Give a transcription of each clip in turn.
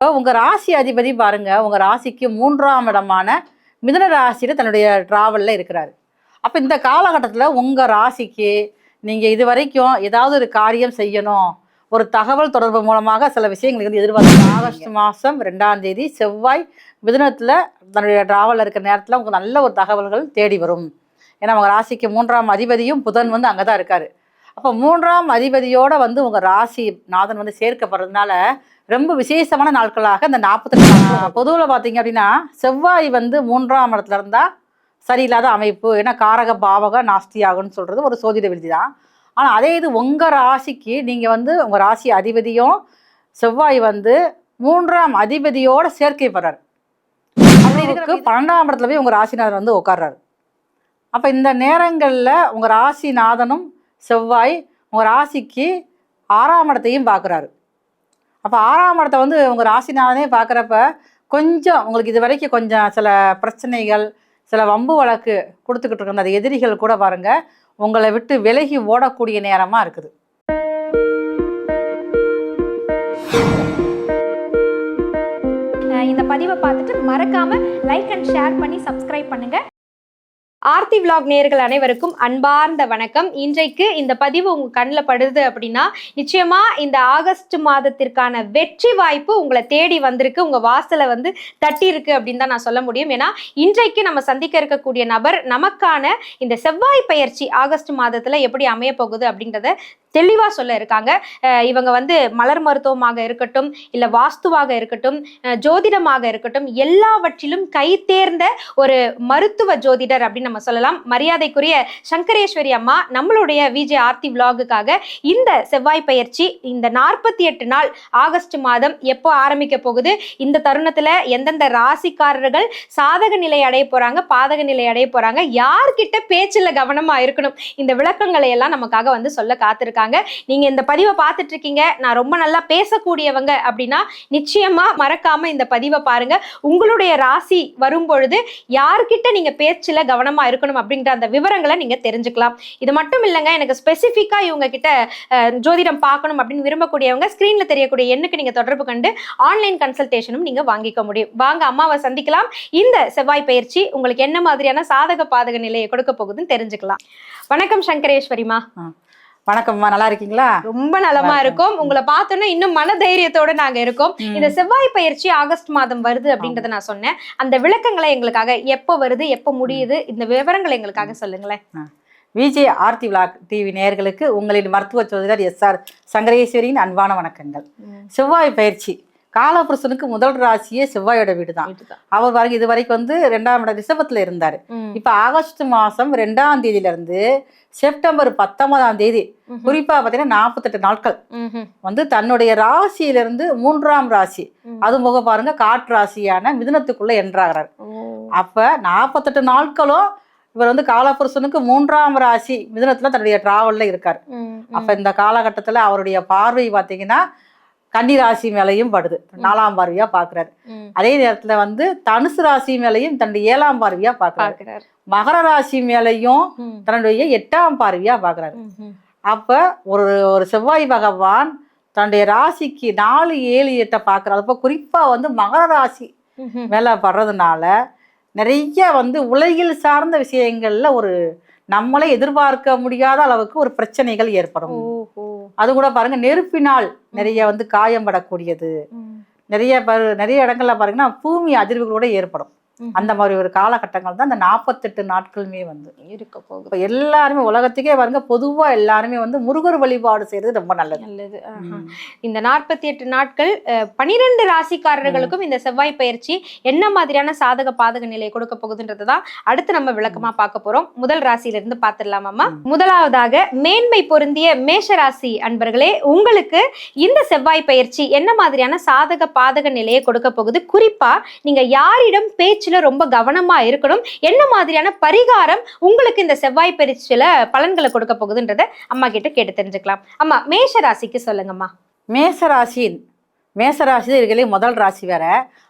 உங்க ராசி அதிபதி பாருங்க, உங்க ராசிக்கு 3ஆம் இடமான மிதுன ராசியில தன்னுடைய டிராவல்ல இருக்கிறாரு. அப்ப இந்த காலகட்டத்துல உங்க ராசிக்கு நீங்க இதுவரைக்கும் ஏதாவது ஒரு காரியம் செய்யணும், ஒரு தகவல் தொடர்பு மூலமாக சில விஷயங்களுக்கு வந்து எதிர்பார்த்து ஆகஸ்ட் மாசம் 2ஆம் தேதி செவ்வாய் மிதுனத்துல தன்னுடைய டிராவல்ல இருக்கிற நேரத்துல உங்களுக்கு நல்ல ஒரு தகவல்கள் தேடி வரும். ஏன்னா உங்க ராசிக்கு 3ஆம் அதிபதியும் புதன் வந்து அங்கதான் இருக்காரு. அப்போ 3ஆம் அதிபதியோட வந்து உங்க ராசி நாதன் வந்து சேர்க்கப்படுறதுனால ரொம்ப விசேஷமான நாட்களாக இந்த 48 நாட்கள். பொதுவில் பார்த்தீங்க அப்படின்னா செவ்வாய் வந்து 3ஆம் இடத்துல இருந்தா சரியில்லாத அமைப்பு, ஏன்னா காரக பாவக நாஸ்தி ஆகும்னு சொல்றது ஒரு சோதிட விதி தான். ஆனால் அதே இது உங்க ராசிக்கு நீங்க வந்து உங்க ராசி அதிபதியும் செவ்வாய் வந்து 3ஆம் அதிபதியோட சேர்க்கைப்படுறாரு. அப்படி இருக்கு 12ஆம் இடத்துல போய் உங்க ராசிநாதன் வந்து உட்கார்றாரு. அப்ப இந்த நேரங்கள்ல உங்க ராசிநாதனும் செவ்வாய் உங்க ராசிக்கு 6ஆம் இடத்தையும் பார்க்குறாரு. அப்போ 6ஆம் இடத்தை வந்து உங்கள் ராசிநாதனே பார்க்குறப்ப கொஞ்சம் உங்களுக்கு இது வரைக்கும் கொஞ்சம் சில பிரச்சனைகள், சில வம்பு வழக்கு கொடுத்துக்கிட்டு இருக்க அந்த எதிரிகள் கூட பாருங்க உங்களை விட்டு விலகி ஓடக்கூடிய நேரமாக இருக்குது. இந்த பதிவை பார்த்துட்டு மறக்காம லைக் அண்ட் ஷேர் பண்ணி சப்ஸ்கிரைப் பண்ணுங்க. ஆர்த்தி விலாக் நேயர்கள் அனைவருக்கும் அன்பார்ந்த வணக்கம். இன்றைக்கு இந்த பதிவு உங்க கண்ணில் படுது அப்படின்னா நிச்சயமா இந்த ஆகஸ்ட் மாதத்திற்கான வெற்றி வாய்ப்பு உங்களை தேடி வந்திருக்கு, உங்க வாசலை வந்து தட்டி இருக்கு அப்படின்னு தான் நான் சொல்ல முடியும். ஏன்னா இன்றைக்கு நம்ம சந்திக்க இருக்கக்கூடிய நபர் நமக்கான இந்த செவ்வாய் பெயர்ச்சி ஆகஸ்ட் மாதத்துல எப்படி அமைய போகுது அப்படின்றத தெளிவா சொல்ல இருக்காங்க. இவங்க வந்து மலர் மருத்துவமாக இருக்கட்டும், இல்ல வாஸ்துவாக இருக்கட்டும், ஜோதிடமாக இருக்கட்டும், எல்லாவற்றிலும் கை தேர்ந்த ஒரு மருத்துவ ஜோதிடர் அப்படின்னு நம்ம சொல்லலாம். மரியாதைக்குரிய சங்கரேஸ்வரி அம்மா நம்மளுடைய விஜே ஆர்த்தி விலாகுக்காக இந்த செவ்வாய் பெயர்ச்சி இந்த 48 நாள் ஆகஸ்ட் மாதம் எப்போ ஆரம்பிக்க போகுது, இந்த தருணத்துல எந்தெந்த ராசிக்காரர்கள் சாதக நிலை அடைய போறாங்க, பாதக நிலை அடைய போறாங்க, யார்கிட்ட பேச்சுல கவனமா இருக்கணும், இந்த விளக்கங்களை எல்லாம் நமக்காக வந்து சொல்ல காத்திருக்காங்க. நீங்க இந்த பதிவை பார்த்துட்டு இருக்கீங்க, நான் ரொம்ப நல்லா பேசக்கூடியவங்க அப்படின்னா நிச்சயமா மறக்காம இந்த பதிவை பாருங்க. உங்களுடைய ராசி வரும் பொழுது யார்கிட்ட நீங்க பேச்சுல கவனமா இருக்கணும் அப்படின்ற அந்த விவரங்களை நீங்க தெரிஞ்சுக்கலாம். இது மட்டும் இல்லைங்க, எனக்கு ஸ்பெசிஃபிக்கா இவங்க கிட்ட ஜோதிடம் பார்க்கணும் அப்படின்னு விரும்பக்கூடியவங்க ஸ்கிரீன்ல தெரியக்கூடிய எண்ணுக்கு நீங்க தொடர்பு கண்டு ஆன்லைன் கன்சல்டேஷனும் நீங்க வாங்கிக்க முடியும். வாங்க அம்மாவை சந்திக்கலாம். இந்த செவ்வாய் பயிற்சி உங்களுக்கு என்ன மாதிரியான சாதக பாதக நிலையை கொடுக்க போகுதுன்னு தெரிஞ்சுக்கலாம். வணக்கம் சங்கரேஸ்வரிமா. வணக்கம்மா, நல்லா இருக்கீங்களா? ரொம்ப நலமா இருக்கும். உங்களை பார்த்தோன்னா இன்னும் மன தைரியத்தோட நாங்க இருக்கோம். இந்த செவ்வாய் பயிற்சி ஆகஸ்ட் மாதம் வருது அப்படின்றத நான் சொன்னேன். அந்த விளக்கங்களை எங்களுக்காக எப்போ வருது, எப்போ முடியுது, இந்த விவரங்களை எங்களுக்காக சொல்லுங்களேன். விஜே ஆர்த்தி விலாக் டிவி நேயர்களுக்கு உங்களின் மருத்துவ ஜோதிடர் எஸ்ஆர் சங்கரேஸ்வரியின் அன்பான வணக்கங்கள். செவ்வாய் பயிற்சி காலபுருஷனுக்கு முதல் ராசியே செவ்வாயோட வீடு தான். அவர் பாருங்க இது வரைக்கும் வந்து 2ஆம் இடம் ரிஷபத்துல இருந்தாரு. இப்ப ஆகஸ்ட் மாசம் 2ஆம் தேதியில இருந்து செப்டம்பர் 19ஆம் தேதி குறிப்பா பாத்தீங்கன்னா 48 நாட்கள் வந்து தன்னுடைய ராசியிலிருந்து 3ஆம் ராசி, அது போக பாருங்க காற்று ராசியான மிதுனத்துக்குள்ள என்றாகிறார். அப்ப 48 நாட்களும் இவர் வந்து காலபுருஷனுக்கு 3ஆம் ராசி மிதுனத்துல தன்னுடைய டிராவல்ல இருக்காரு. அப்ப இந்த காலகட்டத்துல அவருடைய பார்வை பாத்தீங்கன்னா கன்னி ராசி மேலையும் படுது, 4ஆம் பார்வையா பாக்குறாரு. அதே நேரத்துல வந்து தனுசு ராசி மேலையும் தன்னுடைய 7ஆம் பார்வையா பாக்குறாரு. மகர ராசி மேலையும் தன்னுடைய 8ஆம் பார்வையா பாக்குறாரு. அப்ப ஒரு செவ்வாய் பகவான் தன்னுடைய ராசிக்கு 4, 7, 8 பாக்குறாரு. அப்ப குறிப்பா வந்து மகர ராசி மேல படுறதுனால நிறைய வந்து உலகில் சார்ந்த விஷயங்கள்ல ஒரு நம்மளே எதிர்பார்க்க முடியாத அளவுக்கு ஒரு பிரச்சனைகள் ஏற்படும். அது கூட பாருங்க நெருப்பினால் நிறைய வந்து காயம் படக்கூடியது, நிறைய இடங்கள்ல பாருங்கன்னா பூமி அதிர்வுகளோட ஏற்படும். அந்த மாதிரி ஒரு காலகட்டங்கள் தான் இந்த 48 நாட்களுமே வந்து இருக்க போகுது. எல்லாருமே உலகத்துக்கே பாருங்க பொதுவா எல்லாருமே வந்து முருகர் வழிபாடு செய்யறது ரொம்ப நல்லது. இந்த 48 நாட்கள் 12 ராசிக்காரர்களுக்கும் இந்த செவ்வாய் பயிற்சி என்ன மாதிரியான சாதக பாதக நிலையை கொடுக்க போகுதுன்றதுதான் அடுத்து நம்ம விளக்கமா பார்க்க போறோம். முதல் ராசியில இருந்து பார்த்துடலாமாமா. முதலாவதாக மேன்மை பொருந்திய மேஷ ராசி அன்பர்களே, உங்களுக்கு இந்த செவ்வாய் பயிற்சி என்ன மாதிரியான சாதக பாதக நிலையை கொடுக்க போகுது, குறிப்பா நீங்க யாரிடம் பேச்சு ரொம்ப கவனமா இருக்கணும், என்ன மாதிரியான பரிகாரம் உங்களுக்கு இந்த செவ்வாய் பயிற்சியில பலன்களை கொடுக்க போகுதுன்றத அம்மா கிட்ட கேட்டு தெரிஞ்சுக்கலாம். அம்மா மேஷ ராசிக்கு சொல்லுங்கம்மா. மேசராசி இருக்கிறதுலே முதல் ராசி வேற.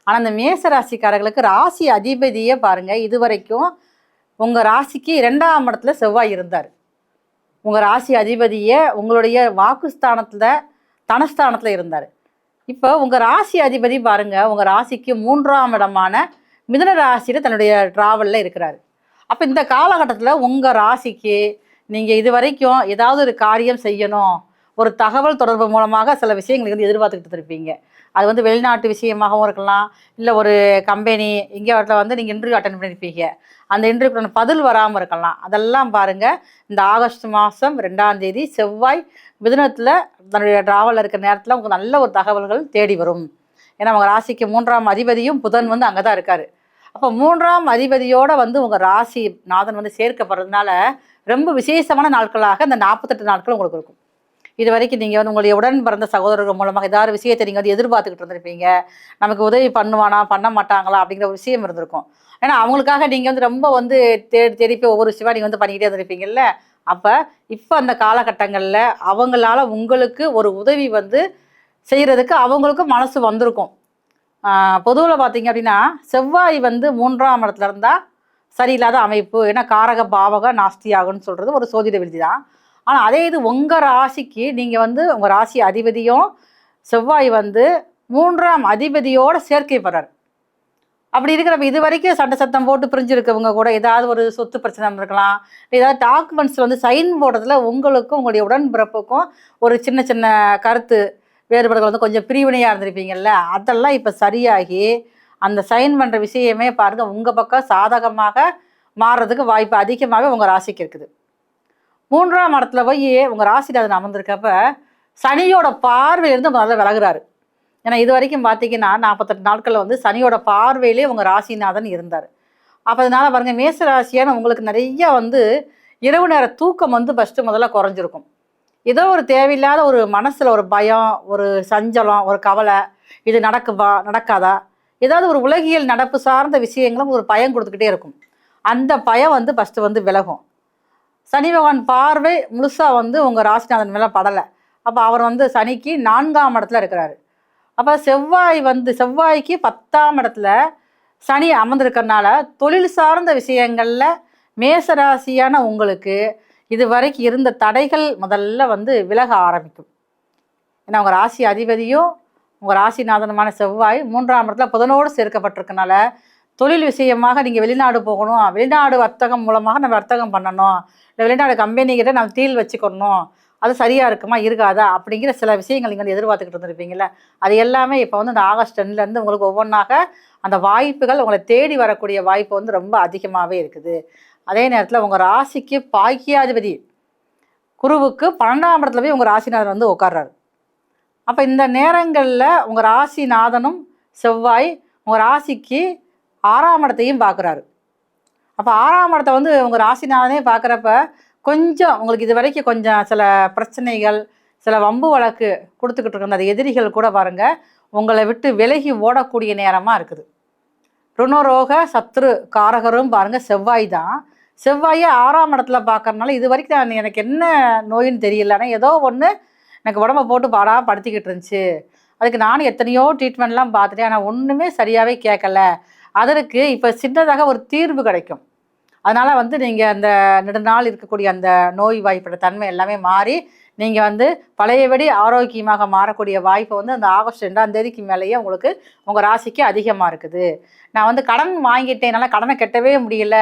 ஆனா அந்த மேச ராசிக்காரர்களுக்கு ராசி அதிபதியே பாருங்க இது வரைக்கும் உங்க ராசிக்கு 2ஆம் இடத்துல செவ்வாய் இருந்தார். உங்க ராசி அதிபதியே உங்களுடைய வாக்குஸ்தானத்துல தனஸ்தானத்துல இருந்தார். இப்போ உங்கள் ராசி அதிபதி பாருங்க, உங்கள் ராசிக்கு 3ஆம் இடமான மிதுன ராசியில் தன்னுடைய டிராவலில் இருக்கிறாரு. அப்போ இந்த காலகட்டத்தில் உங்கள் ராசிக்கு நீங்கள் இது வரைக்கும் ஏதாவது ஒரு காரியம் செய்யணும், ஒரு தகவல் தொடர்பு மூலமாக சில விஷயங்களை வந்து எதிர்பார்த்துக்கிட்டு இருப்பீங்க. அது வந்து வெளிநாட்டு விஷயமாகவும் இருக்கலாம், இல்லை ஒரு கம்பெனி இங்கே வந்து நீங்கள் இன்டர்வியூ அட்டன் பண்ணியிருப்பீங்க, அந்த இன்டர்வியூக்கு பதில் வராமல் இருக்கலாம். அதெல்லாம் பாருங்கள், இந்த ஆகஸ்ட் மாதம் 2ஆம் தேதி செவ்வாய் மிதுனத்தில் தன்னுடைய டிராவலில் இருக்கிற நேரத்தில் உங்களுக்கு நல்ல ஒரு தகவல்கள் தேடி வரும். ஏன்னா உங்கள் ராசிக்கு 3ஆம் அதிபதியும் புதன் வந்து அங்கே தான் இருக்கார். அப்போ 3ஆம் அதிபதியோடு வந்து உங்கள் ராசி நாதன் வந்து சேர்க்கப்படுறதுனால ரொம்ப விசேஷமான நாட்களாக இந்த 48 நாட்கள் உங்களுக்கு இருக்கும். இது வரைக்கும் நீங்கள் வந்து உங்களுடைய உடன் பிறந்த சகோதரர்கள் மூலமாக ஏதாவது விஷயத்தை நீங்கள் வந்து எதிர்பார்த்துக்கிட்டு இருந்திருப்பீங்க. நமக்கு உதவி பண்ணுவானா பண்ண மாட்டாங்களா அப்படிங்கிற ஒரு விஷயம் இருந்திருக்கும். ஏன்னா அவங்களுக்காக நீங்கள் வந்து ரொம்ப வந்து தேடி தேடி போய் ஒவ்வொரு விஷயமா நீங்கள் வந்து பண்ணிக்கிட்டே இருந்திருப்பீங்கல்ல. அப்போ இப்போ அந்த காலகட்டங்களில் அவங்களால உங்களுக்கு ஒரு உதவி வந்து செய்கிறதுக்கு அவங்களுக்கும் மனசு வந்திருக்கும். பொதுவில் பார்த்தீங்க அப்படின்னா செவ்வாய் வந்து 3ஆம் இடத்துல இருந்தால் சரியில்லாத அமைப்பு. ஏன்னா காரக பாவக நாஸ்தி ஆகும்னு சொல்கிறது ஒரு சோதிட விதி தான். ஆனால் அதே இது உங்கள் ராசிக்கு நீங்கள் வந்து உங்கள் ராசி அதிபதியும் செவ்வாய் வந்து 3ஆம் அதிபதியோடு சேர்க்கைப்படுறார். அப்படி இருக்கிறப்ப இது வரைக்கும் சண்டை சத்தம் போட்டு பிரிஞ்சிருக்கவங்க கூட ஏதாவது ஒரு சொத்து பிரச்சனை இருந்திருக்கலாம், ஏதாவது டாக்குமெண்ட்ஸில் வந்து சைன் போடுறதுல உங்களுக்கும் உங்களுடைய உடன்பிறப்புக்கும் ஒரு சின்ன சின்ன கருத்து வேறுபாடுகள் வந்து கொஞ்சம் பிரிவினையாக இருந்திருப்பீங்கல்ல, அதெல்லாம் இப்போ சரியாகி அந்த சைன் பண்ணுற விஷயமே பாருங்கள் உங்கள் பக்கம் சாதகமாக மாறுறதுக்கு வாய்ப்பு அதிகமாகவே உங்கள் ராசிக்கு இருக்குது. 3ஆம் இடத்துல போய் உங்கள் ராசியில் அது அமர்ந்திருக்கப்ப சனியோட பார்வையிலேருந்து முதல்ல விலகுறாரு. ஏன்னா இது வரைக்கும் பார்த்தீங்கன்னா 48 நாட்களில் வந்து சனியோட பார்வையிலே உங்கள் ராசிநாதன் இருந்தார். அப்போ அதனால் பாருங்கள், மேச ராசியான உங்களுக்கு நிறைய வந்து இரவு நேர தூக்கம் வந்து முதல்ல குறைஞ்சிருக்கும். ஏதோ ஒரு தேவையில்லாத ஒரு மனசில் ஒரு பயம், ஒரு சஞ்சலம், ஒரு கவலை, இது நடக்குமா நடக்காதா, ஏதாவது ஒரு உலகியல் நடப்பு சார்ந்த விஷயங்களும் ஒரு பயம் கொடுத்துக்கிட்டே இருக்கும். அந்த பயம் வந்து வந்து விலகும். சனி பகவான் பார்வை முழுசாக வந்து உங்கள் ராசிநாதன் மேலே படலை. அப்போ அவர் வந்து சனிக்கு 4ஆம் இடத்துல இருக்கிறாரு. அப்போ செவ்வாய்க்கு 10ஆம் இடத்துல சனி அமர்ந்திருக்கிறதுனால தொழில் சார்ந்த விஷயங்களில் மேசராசியான உங்களுக்கு இது வரைக்கும் இருந்த தடைகள் முதல்ல வந்து விலக ஆரம்பிக்கும். ஏன்னா உங்கள் ராசி அதிபதியும் உங்கள் ராசிநாதனமான செவ்வாய் 3ஆம் இடத்துல புதனோடு சேர்க்கப்பட்டிருக்கனால தொழில் விஷயமாக நீங்கள் வெளிநாடு போகணும், வெளிநாடு வர்த்தகம் மூலமாக நம்ம வர்த்தகம் பண்ணணும், இல்லை வெளிநாடு கம்பெனிக்கிட்ட நம்ம டீல் வச்சுக்கணும், அது சரியாக இருக்குமா இருக்காதா அப்படிங்கிற சில விஷயங்கள் நீங்கள் வந்து எதிர்பார்த்துக்கிட்டு இருந்திருப்பீங்கள, அது எல்லாமே இப்போ வந்து இந்த ஆகஸ்ட் 2லேருந்து உங்களுக்கு ஒவ்வொன்றாக அந்த வாய்ப்புகள் உங்களை தேடி வரக்கூடிய வாய்ப்பு வந்து ரொம்ப அதிகமாகவே இருக்குது. அதே நேரத்தில் உங்கள் ராசிக்கு பாக்கியாதிபதி குருவுக்கு 12ஆம் இடத்துல போய் உங்கள் ராசிநாதன் வந்து உட்கார்றாரு. அப்போ இந்த நேரங்களில் உங்கள் ராசிநாதனும் செவ்வாய் உங்கள் ராசிக்கு 6ஆம் இடத்தையும் பார்க்குறாரு. அப்போ 6ஆம் இடத்தை வந்து உங்கள் ராசிநாதனே பார்க்குறப்ப கொஞ்சம் உங்களுக்கு இது வரைக்கும் கொஞ்சம் சில பிரச்சனைகள், சில வம்பு வழக்கு கொடுத்துக்கிட்டு இருக்கிற அந்த எதிரிகள் கூட பாருங்கள் உங்களை விட்டு விலகி ஓடக்கூடிய நேரமாக இருக்குது. ருணரோக சத்ரு காரகரும் பாருங்கள் செவ்வாய் தான். செவ்வாயை 6ஆம் இடத்துல பார்க்கறதுனால இது வரைக்கும் எனக்கு என்ன நோயின்னு தெரியல, ஆனால் ஏதோ ஒன்று எனக்கு உடம்பை போட்டு படுத்திக்கிட்டு இருந்துச்சு, அதுக்கு நானும் எத்தனையோ ட்ரீட்மெண்ட்லாம் பார்த்துட்டேன், ஆனால் ஒன்றுமே சரியாகவே கேட்கல, அதற்கு இப்போ சின்னதாக ஒரு தீர்வு கிடைக்கும். அதனால் வந்து நீங்கள் அந்த நெடுநாள் இருக்கக்கூடிய அந்த நோய் வாய்ப்போட தன்மை எல்லாமே மாறி நீங்கள் வந்து பழையபடி ஆரோக்கியமாக மாறக்கூடிய வாய்ப்பு வந்து அந்த ஆகஸ்ட் 2ஆம் தேதிக்கு மேலேயே உங்களுக்கு உங்கள் ராசிக்கு அதிகமாக இருக்குது. நான் வந்து கடன் வாங்கிட்டேன், என்னால் கடனை கட்டவே முடியல,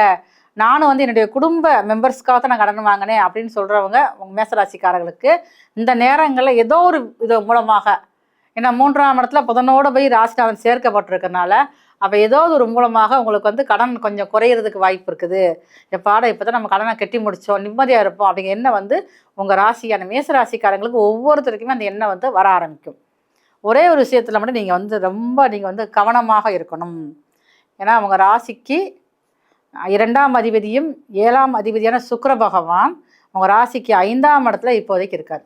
நானும் வந்து என்னுடைய குடும்ப மெம்பர்ஸ்க்காக தான் நான் கடன் வாங்கினேன் அப்படின்னு சொல்கிறவங்க உங்கள் மேசராசிக்காரர்களுக்கு இந்த நேரங்களில் ஏதோ ஒரு இது மூலமாக, ஏன்னா 3ஆம் இடத்துல புதனோடு போய் ராசிநாதன் சேர்க்கப்பட்டிருக்கனால அப்போ ஏதாவது ஒரு மூலமாக உங்களுக்கு வந்து கடன் கொஞ்சம் குறையிறதுக்கு வாய்ப்பு இருக்குது. இப்போ தான் நம்ம கடனை கட்டி முடித்தோம், நிம்மதியாக இருப்போம் அப்படிங்கிற எண்ணம் வந்து உங்கள் ராசியான மேசராசிக்காரங்களுக்கு ஒவ்வொருத்தருக்குமே அந்த எண்ணம் வந்து வர ஆரம்பிக்கும். ஒரே ஒரு விஷயத்தில் மட்டும் நீங்கள் வந்து ரொம்ப கவனமாக இருக்கணும். ஏன்னா உங்கள் ராசிக்கு 2ஆம் அதிபதியும் 7ஆம் அதிபதியான சுக்கிர பகவான் உங்கள் ராசிக்கு 5ஆம் இடத்துல இப்போதைக்கு இருக்கார்.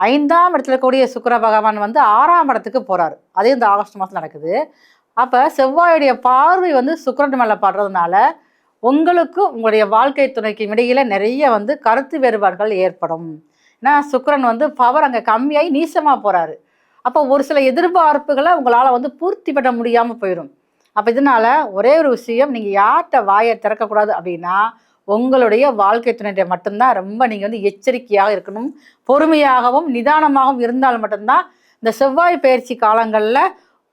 5ஆம் இடத்துல கூடிய சுக்கிர பகவான் வந்து 6ஆம் இடத்துக்கு போகிறார். அதே இந்த ஆகஸ்ட் மாதம் நடக்குது. அப்போ செவ்வாயுடைய பார்வை வந்து சுக்கிரன் மேலே படுறதுனால உங்களுக்கும் உங்களுடைய வாழ்க்கை துணைக்கும் இடையில நிறைய வந்து கருத்து வேறுபாடுகள் ஏற்படும். ஏன்னா சுக்கிரன் வந்து பவர் அங்கே கம்மியாகி நீசமாக போகிறாரு. அப்போ ஒரு சில எதிர்பார்ப்புகளை உங்களால் வந்து பூர்த்தி பண்ண முடியாமல் போயிடும். அப்போ இதனால் ஒரே ஒரு விஷயம், நீங்கள் யார்கிட்ட வாயை திறக்கக்கூடாது அப்படின்னா உங்களுடைய வாழ்க்கை துணையிட்ட மட்டும்தான் ரொம்ப நீங்கள் வந்து எச்சரிக்கையாக இருக்கணும். பொறுமையாகவும் நிதானமாகவும் இருந்தால் மட்டும்தான் இந்த செவ்வாய் பயிற்சி காலங்களில்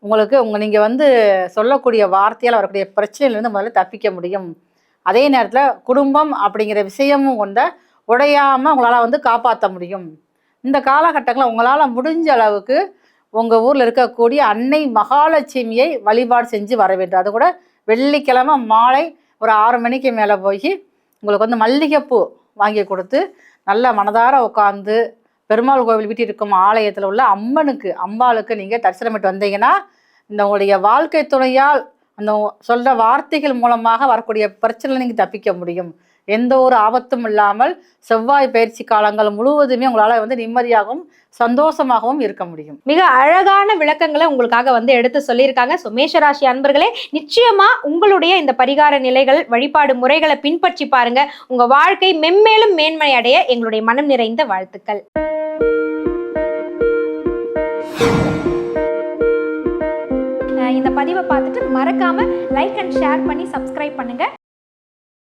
உங்களுக்கு நீங்கள் வந்து சொல்லக்கூடிய வார்த்தையால் வரக்கூடிய பிரச்சனையிலேருந்து முதல்ல தப்பிக்க முடியும். அதே நேரத்தில் குடும்பம் அப்படிங்கிற விஷயமும் கொண்ட உடையாமல் உங்களால் வந்து காப்பாற்ற முடியும். இந்த காலகட்டங்களில் உங்களால் முடிஞ்ச அளவுக்கு உங்கள் ஊரில் இருக்கக்கூடிய அன்னை மகாலட்சுமியை வழிபாடு செஞ்சு வர வேண்டும். அது கூட வெள்ளிக்கிழமை மாலை ஒரு 6 மணிக்கு மேலே போய் உங்களுக்கு வந்து மல்லிகைப்பூ வாங்கி கொடுத்து நல்ல மனதார உட்காந்து பெருமாள் கோவில் வீட்டில் இருக்கும் ஆலயத்தில் உள்ள அம்பாளுக்கு நீங்கள் தரிசனமிட்டு வந்தீங்கன்னா இந்த உங்களுடைய வாழ்க்கை துணையால் அந்த சொல்கிற வார்த்தைகள் மூலமாக வரக்கூடிய பிரச்சனை நீங்கள் தப்பிக்க முடியும். எந்த ஒரு ஆபத்தும் இல்லாமல் செவ்வாய் பயிற்சி காலங்கள் முழுவதுமே உங்களால் வந்து நிம்மதியாகவும் சந்தோஷமாகவும் இருக்க முடியும். மிக அழகான விளக்கங்களை உங்களுக்காக வந்து எடுத்து சொல்லியிருக்காங்க. ஸோ மேஷராசி அன்பர்களே, நிச்சயமா உங்களுடைய இந்த பரிகார நிலைகள் வழிபாடு முறைகளை பின்பற்றி பாருங்க. உங்க வாழ்க்கை மென்மேலும் மேன்மை அடைய எங்களுடைய மனம் நிறைந்த வாழ்த்துக்கள். இந்த பதிவை பார்த்துட்டு மறக்காம லைக் அண்ட் ஷேர் பண்ணி சப்ஸ்கிரைப் பண்ணுங்க.